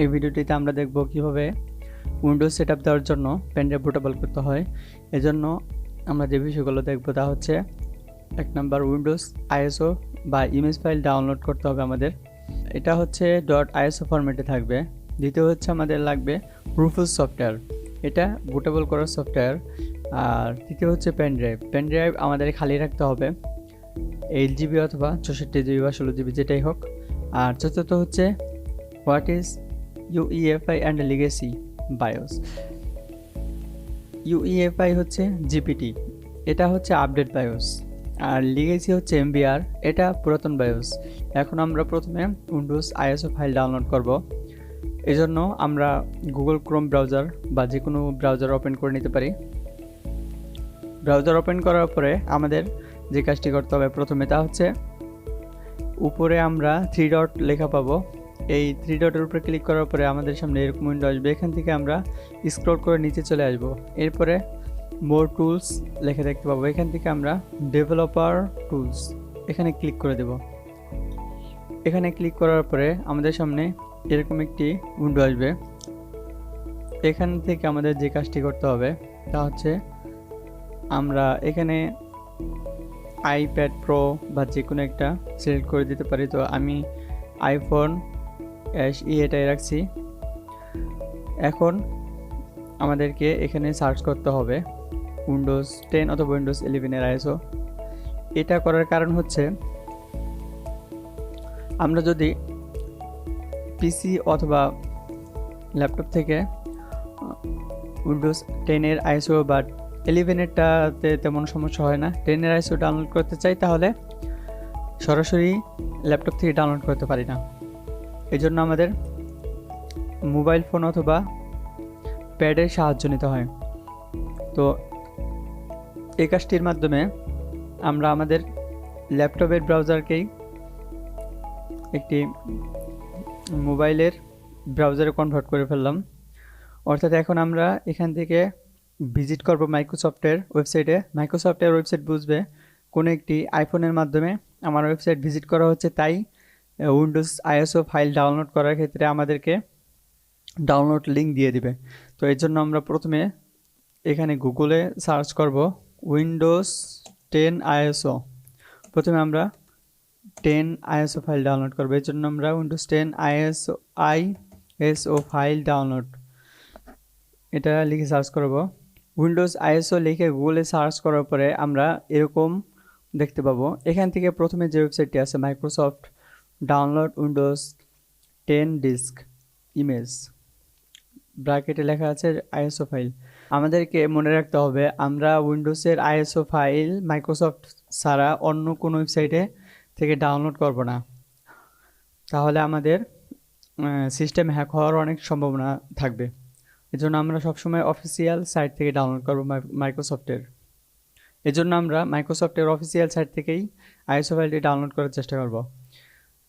এই ভিডিওটিতে আমরা দেখব কিভাবে উইন্ডোজ সেটআপ দেওয়ার জন্য পেনড্রাইভ বুটেবল করতে হয়। এজন্য আমরা যে বিষয়গুলো দেখব তা হচ্ছে, 1 নাম্বার উইন্ডোজ আইএসও বা ইমেজ ফাইল ডাউনলোড করতে হবে আমাদের। এটা হচ্ছে .iso ফরম্যাটে থাকবে। দ্বিতীয় হচ্ছে আমাদের লাগবে রুফুস সফটওয়্যার, এটা বুটেবল করার সফটওয়্যার। আর তৃতীয় হচ্ছে পেনড্রাইভ আমাদের খালি রাখতে হবে, 8 জিবি অথবা 64 জিবি বা 16 জিবি যেটাই হোক। আর চতুর্থ হচ্ছে what is UEFI and legacy bias. UEFI হচ্ছে জিপিটি, এটা হচ্ছে আপডেট বায়োস। আর লিগেসি হচ্ছে MBR, এটা পুরাতন বায়োস। এখন আমরা প্রথমে উইন্ডোজ আইএসও ফাইল ডাউনলোড করব। এজন্য আমরা গুগল ক্রোম ব্রাউজার বা যে কোনো ব্রাউজার ওপেন করে নিতে পারি। ব্রাউজার ওপেন করার পরে আমাদের যে কাজটি করতে হবে প্রথমে তা হচ্ছে, উপরে আমরা 3 ডট লেখা পাবো। এই 3 ডটের উপরে ক্লিক করার পরে আমাদের সামনে এরকম উইন্ডো আসবে। এখান থেকে আমরা স্ক্রল করে নিচে চলে আসব। এরপরে মোর টুলস লেখা দেখতে পাবো। এখান থেকে আমরা ডেভেলপার টুলস এখানে ক্লিক করে দেব। এখানে ক্লিক করার পরে আমাদের সামনে এরকম একটি উইন্ডো আসবে। এখান থেকে আমাদের যে কাজটি করতে হবে তা হচ্ছে, আমরা এখানে আইপ্যাড প্রো বা যে কোনো একটা সিলেক্ট করে দিতে পারি। তো আমি আইফোন SE এটাই রাখছি। এখন আমাদেরকে এখানে সার্চ করতে হবে উইন্ডোজ 10 অথবা উইন্ডোজ 11 এর আইএসও। এটা করার কারণ হচ্ছে, আমরা যদি পিসি অথবা ল্যাপটপ থেকে উইন্ডোজ 10 এর আইএসও বা 11 এরটাতে তেমন সমস্যা হয় না, 10 এর আইএসও ডাউনলোড করতে চাই তাহলে সরাসরি ল্যাপটপ থেকে ডাউনলোড করতে পারি না। এই জন্য আমাদের মোবাইল ফোন অথবা প্যাডের সাহায্য নিতে হয়। তো এই কাজটির মাধ্যমে আমরা আমাদের ল্যাপটপের ব্রাউজারকেই একটি মোবাইলের ব্রাউজারে কনভার্ট করে ফেললাম। অর্থাৎ এখন আমরা এখান থেকে ভিজিট করব মাইক্রোসফটের ওয়েবসাইটে। মাইক্রোসফটের ওয়েবসাইট বুঝবে কোনো একটি আইফোনের মাধ্যমে আমার ওয়েবসাইট ভিজিট করা হচ্ছে, তাই উইন্ডোজ আইএসও ফাইল ডাউনলোড করার ক্ষেত্রে আমাদেরকে ডাউনলোড লিঙ্ক দিয়ে দিবে। তো এর জন্য আমরা প্রথমে এখানে গুগলে সার্চ করব উইন্ডোজ 10 আইএসও। প্রথমে আমরা 10 আইএসও ফাইল ডাউনলোড করবো। এর জন্য আমরা উইন্ডোজ 10 আইএসও ফাইল ডাউনলোড এটা লিখে সার্চ করব। উইন্ডোজ আইএসও লিখে গুগলে সার্চ করার পরে আমরা এরকম দেখতে পাবো। এখান থেকে প্রথমে যে ওয়েবসাইটটি আছে, Microsoft download Windows 10 disk image, ব্র্যাকেটে লেখা আছে আইএসও ফাইল। আমাদেরকে মনে রাখতে হবে, আমরা উইন্ডোজের আইএসও ফাইল মাইক্রোসফট ছাড়া অন্য কোনো ওয়েবসাইটে থেকে ডাউনলোড করব না, তাহলে আমাদের সিস্টেম হ্যাক হওয়ার অনেক সম্ভাবনা থাকবে। এজন্য আমরা সবসময় অফিসিয়াল সাইট থেকে ডাউনলোড করব মাইক্রোসফটের। এজন্য আমরা মাইক্রোসফটের অফিসিয়াল সাইট থেকেই আইএসও ফাইলটি ডাউনলোড করার চেষ্টা করব।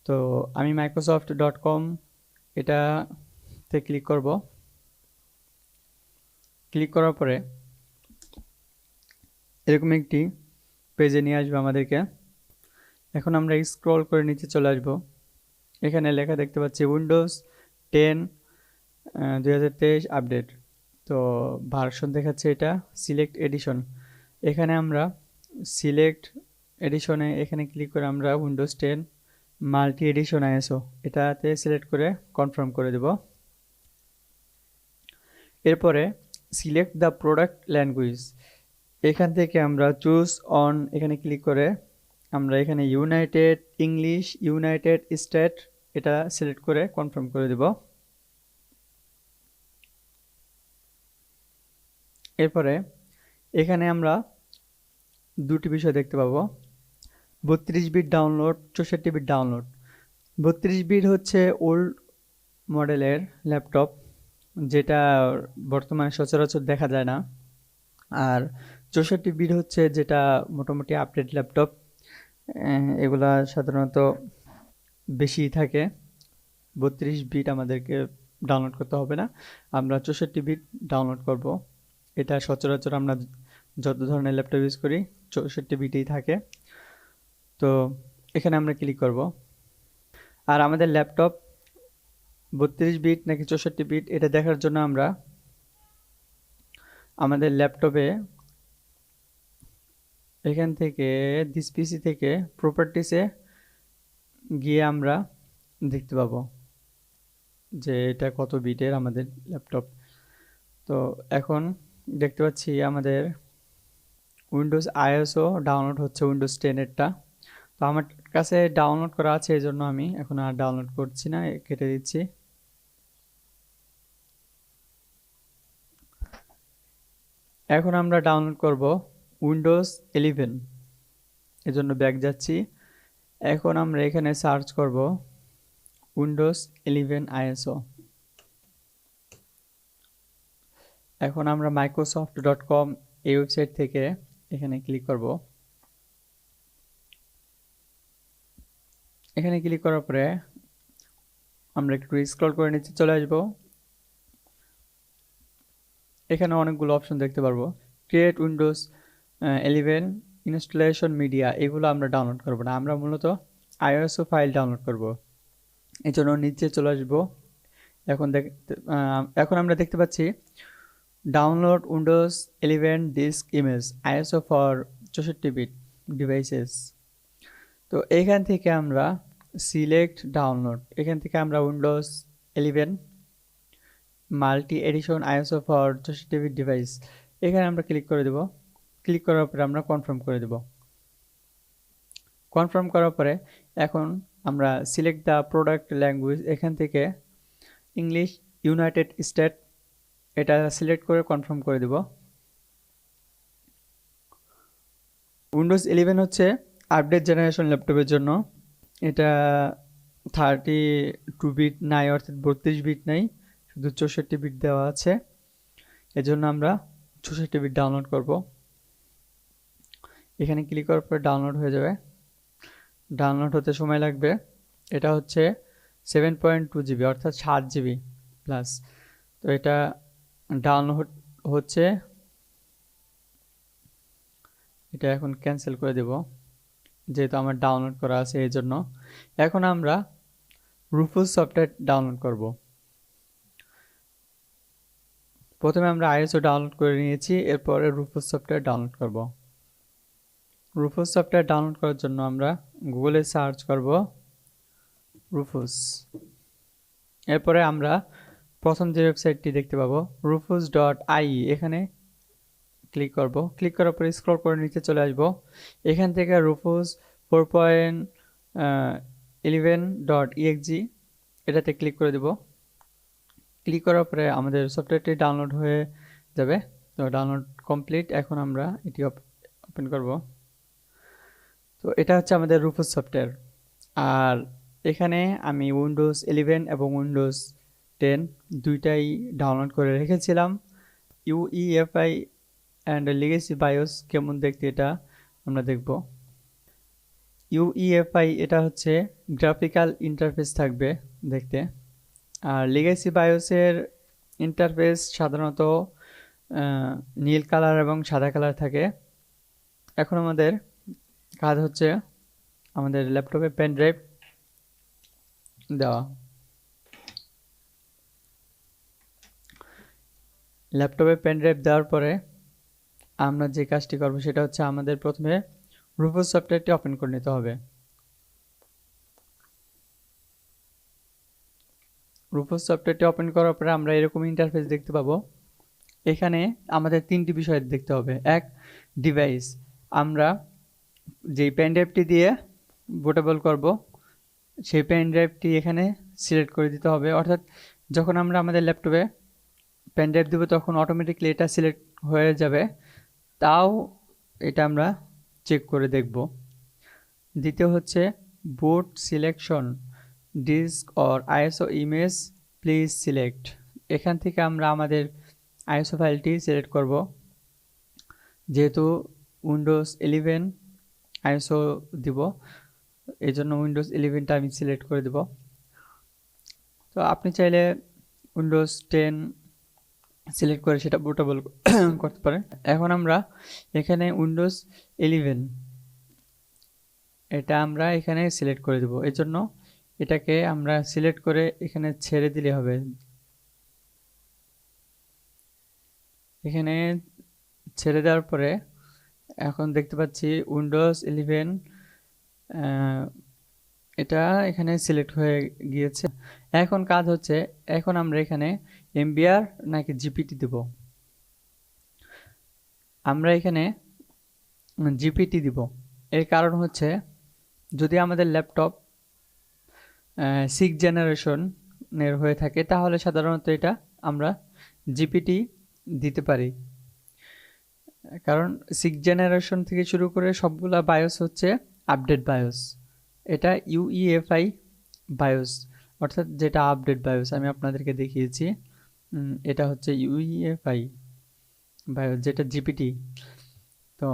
তো আমি microsoft.com এটাতে ক্লিক করব। ক্লিক করার পরে এরকম একটি পেজে নিয়ে আসবে আমাদেরকে। এখন আমরা স্ক্রল করে নিচে চলে আসব। এখানে লেখা দেখতে পাচ্ছি উইন্ডোজ 10 2023 আপডেট। তো ভার্সন দেখাচ্ছে এটা সিলেক্ট এডিশন। এখানে আমরা সিলেক্ট এডিশনে এখানে ক্লিক করে আমরা উইন্ডোজ 10 মাল্টি এডিশন আইএসও এটাতে সিলেক্ট করে কনফার্ম করে দেব। এরপরে সিলেক্ট দ্য প্রোডাক্ট ল্যাঙ্গুয়েজ, এখান থেকে আমরা চুজ অন এখানে ক্লিক করে আমরা এখানে ইউনাইটেড ইংলিশ, ইউনাইটেড স্টেট এটা সিলেক্ট করে কনফার্ম করে দেব। এরপরে এখানে আমরা দুটি বিষয় দেখতে পাবো, 32 bit download, 64 bit download. 32 bit হচ্ছে ওল্ড মডেলের ল্যাপটপ, যেটা বর্তমানে সচরাচর দেখা যায় না। আর 64 বিট হচ্ছে যেটা মোটামুটি আপডেট ল্যাপটপ, এগুলা সাধারণত বেশি থাকে। 32 বিট আমাদেরকে ডাউনলোড করতে হবে না, আমরা 64 বিট ডাউনলোড করব। এটা সচরাচর আমরা যত ধরনের ল্যাপটপ ইউজ করি 64 বিটেই থাকে। তো এখানে আমরা ক্লিক করব। আর আমাদের ল্যাপটপ 32 বিট নাকি 64 বিট, এটা দেখার জন্য আমরা আমাদের ল্যাপটপে এখান থেকে দিস পিসি থেকে প্রপার্টিসে গিয়ে আমরা দেখতে পাবো যে এটা কত বিটের আমাদের ল্যাপটপ। তো এখন দেখতে পাচ্ছি আমাদের উইন্ডোজ আইএসও ডাউনলোড হচ্ছে, উইন্ডোজ 10-এরটা। তো আমার কাছে ডাউনলোড করা আছে, এই জন্য আমি এখন আর ডাউনলোড করছি না, কেটে দিচ্ছি। এখন আমরা ডাউনলোড করব উইন্ডোজ 11, এজন্য ব্যাক যাচ্ছি। এখন আমরা এখানে সার্চ করব উইন্ডোজ 11 আইএসও। এখন আমরা microsoft.com এই ওয়েবসাইট থেকে এখানে ক্লিক করব। এখানে ক্লিক করার পরে আমরা একটু স্ক্রল করে নিচে চলে আসব। এখানে অনেকগুলো অপশন দেখতে পারবো। ক্রিয়েট উইন্ডোজ 11 ইনস্টলেশন মিডিয়া, এগুলো আমরা ডাউনলোড করব না, আমরা মূলত আইএসও ফাইল ডাউনলোড করব। এই জন্য নিচে চলে আসবো। এখন আমরা দেখতে পাচ্ছি download windows 11 disk image ISO for 64 bit devices. তো এখান থেকে আমরা সিলেক্ট ডাউনলোড, এখান থেকে আমরা windows 11 multi edition ISO for 64 bit device, এখানে আমরা ক্লিক করে দেব। ক্লিক করার পরে আমরা কনফার্ম করে দেব। কনফার্ম করার পরে এখন আমরা সিলেক্ট দ্য প্রোডাক্ট ল্যাঙ্গুয়েজ, এখান থেকে ইংলিশ ইউনাইটেড স্টেট এটা সিলেক্ট করে কনফার্ম করে দেব। উইন্ডোজ 11 হচ্ছে আপডেট জেনারেশন ল্যাপটপের জন্য। এটা 32 বিট নাই, অর্থাৎ 32 বিট নাই, শুধু 64 বিট দেওয়া আছে। এজন্য আমরা 64 বিট ডাউনলোড করব। এখানে ক্লিক করার পর ডাউনলোড হয়ে যাবে। ডাউনলোড হতে সময় লাগবে। এটা হচ্ছে 7.2 জিবি, অর্থাৎ 7 জিবি প্লাস। তো এটা ডাউনলোড হচ্ছে, এটা এখন ক্যান্সেল করে দেব যেহেতু আমার ডাউনলোড করা আছে এই জন্য। এখন আমরা রুফুস সফটওয়্যার ডাউনলোড করব। প্রথমে আমরা আইএসও ডাউনলোড করে নিয়েছি, এরপরে রুফুস সফটওয়্যার ডাউনলোড করব। রুফুস সফটওয়্যার ডাউনলোড করার জন্য আমরা গুগলে সার্চ করব রুফুস। এরপরে আমরা প্রথম যে ওয়েবসাইটটি দেখতে পাবো rufus.ie, এখানে ক্লিক করব। ক্লিক করার পরে স্ক্রল করে নিচে চলে আসব। এখান থেকে রুফুস 4.11.exe এটাতে ক্লিক করে দেব। ক্লিক করার পরে আমাদের সফটওয়্যারটি ডাউনলোড হয়ে যাবে। তো ডাউনলোড কমপ্লিট। এখন আমরা এটি ওপেন করব। তো এটা হচ্ছে আমাদের রুফুস সফটওয়্যার। আর এখানে আমি উইন্ডোজ 11 এবং উইন্ডোজ 10 দুইটাই ডাউনলোড করে রেখেছিলাম। ইউইএফআই অ্যান্ড লিগেসি বায়োস কেমন দেখতে এটা আমরা দেখব। ইউইএফআই এটা হচ্ছে গ্রাফিক্যাল ইন্টারফেস থাকবে দেখতে, আর লিগেসি বায়োসের ইন্টারফেস সাধারণত নীল কালার এবং সাদা কালার থাকে। এখন আমাদের কাজ হচ্ছে আমাদের ল্যাপটপে পেন ড্রাইভ দেওয়া। ল্যাপটপে পেন ড্রাইভ দেওয়ার পরে আমরা যে কাজটি করব সেটা হচ্ছে আমাদের প্রথমে রুফুস সফটওয়্যারটি ওপেন করে নিতে হবে। রুফুস সফটওয়্যারটি ওপেন করার পরে আমরা এরকম ইন্টারফেস দেখতে পাবো। এখানে আমাদের তিনটি বিষয় দেখতে হবে। এক, ডিভাইস, আমরা যেই পেন ড্রাইভটি দিয়ে বুটেবল করব সেই পেন ড্রাইভটি এখানে সিলেক্ট করে দিতে হবে। অর্থাৎ যখন আমরা আমাদের ল্যাপটপে পেন ড্রাইভ দেবো তখন অটোমেটিকলি এটা সিলেক্ট হয়ে যাবে, তাও এটা আমরা চেক করে দেখব। দ্বিতীয় হচ্ছে boot selection disk or ISO image please select, এখান থেকে আমরা আমাদের আইএসও ফাইলটি সিলেক্ট করব। যেহেতু উইন্ডোজ 11 আইএসও দিব এই জন্য উইন্ডোজ 11টা আমি সিলেক্ট করে দেব। তো আপনি চাইলে উইন্ডোজ 10 সিলেক্ট করে সেটা বুটেবল করতে পারেন। এখন আমরা এখানে উইন্ডোজ 11 এটা আমরা এখানে সিলেক্ট করে দেব। এই জন্য এটাকে আমরা সিলেক্ট করে এখানে ছেড়ে দিলে হবে। এখানে ছেড়ে দেওয়ার পরে এখন দেখতে পাচ্ছি উইন্ডোজ 11 এটা এখানে সিলেক্ট হয়ে গিয়েছে। এখন কাজ হচ্ছে, এখন আমরা এখানে এমবিআর নাকি জিপিটি দেব। আমরা এখানে জিপিটি দিব। এর কারণ হচ্ছে, যদি আমাদের ল্যাপটপ 6 জেনারেশনের হয়ে থাকে তাহলে সাধারণত এটা আমরা জিপিটি দিতে পারি। কারণ 6 জেনারেশন থেকে শুরু করে সবগুলা বায়োস হচ্ছে আপডেট বায়োস। এটা ইউইএফআই বায়োস, অর্থাৎ যেটা আপডেট বায়োস আমি আপনাদেরকে দেখিয়েছি। এটা হচ্ছে ইউইএফআই বায়োস, যেটা জিপিটি। তো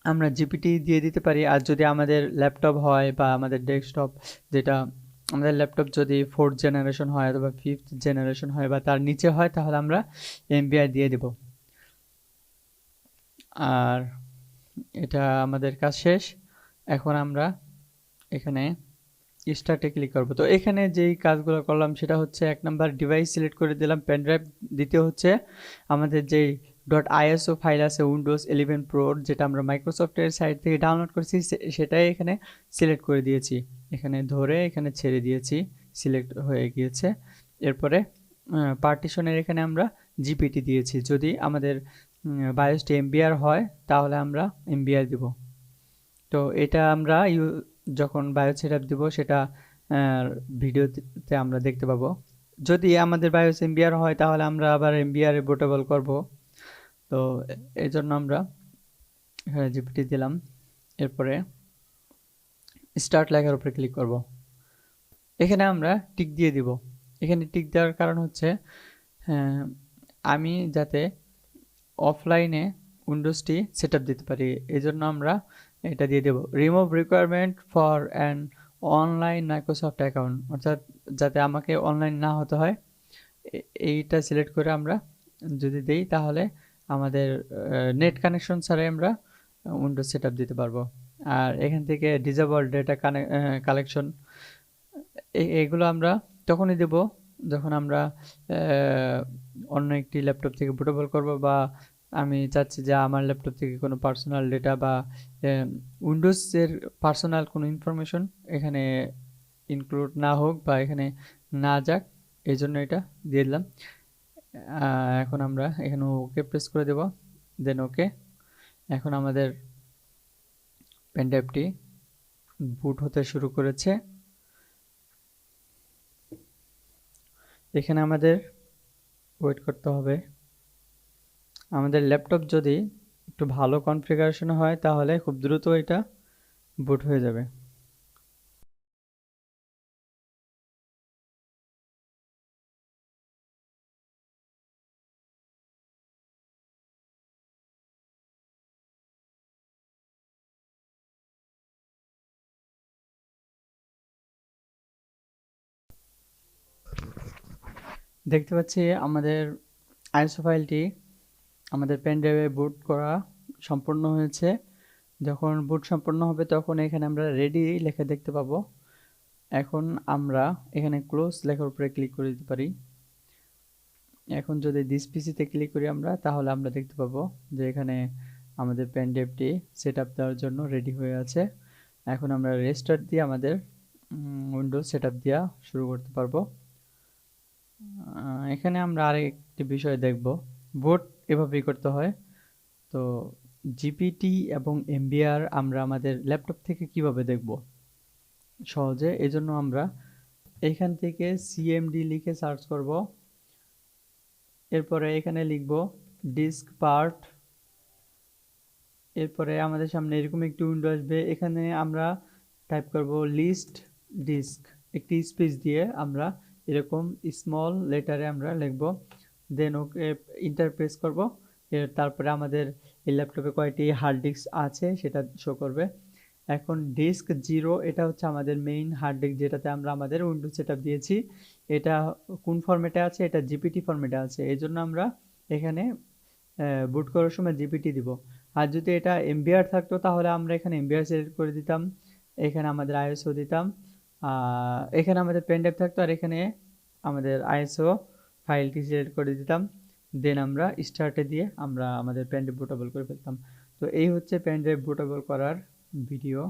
আমরা জিপিটি দিয়ে দিতে পারি। আর যদি আমাদের ল্যাপটপ হয় বা আমাদের ডেস্কটপ, যেটা আমাদের ল্যাপটপ যদি 4th জেনারেশন হয় অথবা 5th জেনারেশন হয় বা তার নিচে হয়, তাহলে আমরা এমবিআই দিয়ে দেব। আর এটা আমাদের কাজ শেষ। এখন আমরা এখানে স্টার্টে ক্লিক করব। তো এখানে যেই কাজগুলো করলাম সেটা হচ্ছে, 1 নাম্বার ডিভাইস সিলেক্ট করে দিলাম পেন ড্রাইভ। দ্বিতীয় হচ্ছে আমাদের যেই .iso ফাইল আছে উইন্ডোজ 11 প্রো, যেটা আমরা মাইক্রোসফটের সাইট থেকে ডাউনলোড করেছি, সেটাই এখানে সিলেক্ট করে দিয়েছি। এখানে ধরে এখানে ছেড়ে দিয়েছি, সিলেক্ট হয়ে গিয়েছে। এরপরে পার্টিশনের এখানে আমরা জিপিটি দিয়েছি। যদি আমাদের বায়োসটি এমবিআর হয় তাহলে আমরা এমবিআর দিব। তো এটা আমরা যখন বায়োস সেটআপ দিব সেটা ভিডিওতে আমরা দেখতে পাবো। যদি আমাদের বায়োস এমবিআর হয় তাহলে আমরা আবার এমবিআর বুটেবল করব। তো এই জন্য আমরা জিপিটি দিলাম। এরপরে স্টার্ট লেখার উপরে ক্লিক করব। এখানে আমরা টিক দিয়ে দিব। এখানে টিক দেওয়ার কারণ হচ্ছে, আমি যাতে অফলাইনে উইন্ডোজটি সেটআপ দিতে পারি, এই জন্য আমরা এটা দিয়ে দেব। Remove requirement for an online Microsoft account, অর্থাৎ যাতে আমাকে অনলাইন না হতে হয়, এইটা সিলেক্ট করে আমরা যদি দেই তাহলে আমাদের নেট কানেকশন ছাড়াই আমরা উইন্ডোজ সেটআপ দিতে পারবো। আর এখান থেকে ডিসেবল ডেটা কালেকশন, এগুলো আমরা তখনই দেব যখন আমরা অন্য একটি ল্যাপটপ থেকে বুটেবল করব, বা আমি চাচ্ছি যে আমার ল্যাপটপ থেকে কোনো পার্সোনাল ডেটা বা উইন্ডোজের পার্সোনাল কোনো ইনফরমেশন এখানে ইনক্লুড না হোক বা এখানে না যাক, এই জন্য এটা দিয়ে দিলাম। এখন আমরা এখানে ওকে প্রেস করে দেব, দেন ওকে। এখন আমাদের পেনড্রাইভটি বুট হতে শুরু করেছে। এখানে আমাদের ওয়েট করতে হবে। আমাদের ল্যাপটপ যদি একটু ভালো কনফিগারেশন হয় তাহলে খুব দ্রুত এটা বুট হয়ে যাবে। দেখতে পাচ্ছি আমাদের আইএসও ফাইলটি আমাদের পেন ড্রাইভে বুট করা সম্পূর্ণ হয়েছে। যখন বুট সম্পূর্ণ হবে তখন এখানে আমরা রেডি লেখা দেখতে পাবো। এখন আমরা এখানে ক্লোজ লেখার উপরে ক্লিক করে দিতে পারি। এখন যদি দিস পিসিতে ক্লিক করি আমরা, তাহলে আমরা দেখতে পাবো যে এখানে আমাদের পেন ড্রাইভটি সেট আপ দেওয়ার জন্য রেডি হয়ে আছে। এখন আমরা রেস্টার্ট দিয়ে আমাদের উইন্ডোজ সেট আপ দেওয়া শুরু করতে পারবো। এখানে আমরা আরেকটি বিষয় দেখব, বুট এভাবেই করতে হয়। তো জিপিটি এবং এমবিআর আমরা আমাদের ল্যাপটপ থেকে কিভাবে দেখব সহজে, এজন্য আমরা এখান থেকে সিএমডি লিখে সার্চ করব। এরপরে এখানে লিখব ডিস্ক পার্ট। এরপরে আমাদের সামনে এরকম একটি উইন্ডো আসবে। এখানে আমরা টাইপ করব লিস্ট ডিস্ক, একটি স্পেস দিয়ে আমরা এরকম স্মল লেটারে আমরা লিখব, দেন ওকে ইন্টার প্রেস করব। তারপরে আমাদের এই ল্যাপটপে কয়টি হার্ড ডিস্ক আছে সেটা শো করবে। এখন ডিস্ক 0 এটা হচ্ছে আমাদের মেইন হার্ড ডিস্ক, যেটাতে আমরা আমাদের উইন্ডোজ সেটআপ দিয়েছি। এটা কোন ফরম্যাটে আছে? এটা জিপিটি ফরম্যাটে আছে, এই জন্য আমরা এখানে বুট করার সময় জিপিটি দিব। আর যদি এটা এমবিআর থাকতো তাহলে আমরা এখানে এমবিআর সিলেক্ট করে দিতাম, এখানে আমাদের আইএসও দিতাম, এখানে আমাদের পেন ড্রাইভ থাকতো, আর এখানে আমাদের আইএসও ফাইলটি সিলেক্ট করে দিতাম, দেন আমরা স্টার্টে দিয়ে আমরা আমাদের পেন ড্রাইভ বুটেবল করে ফেলতাম। তো এই হচ্ছে পেন ড্রাইভ বুটেবল করার ভিডিও।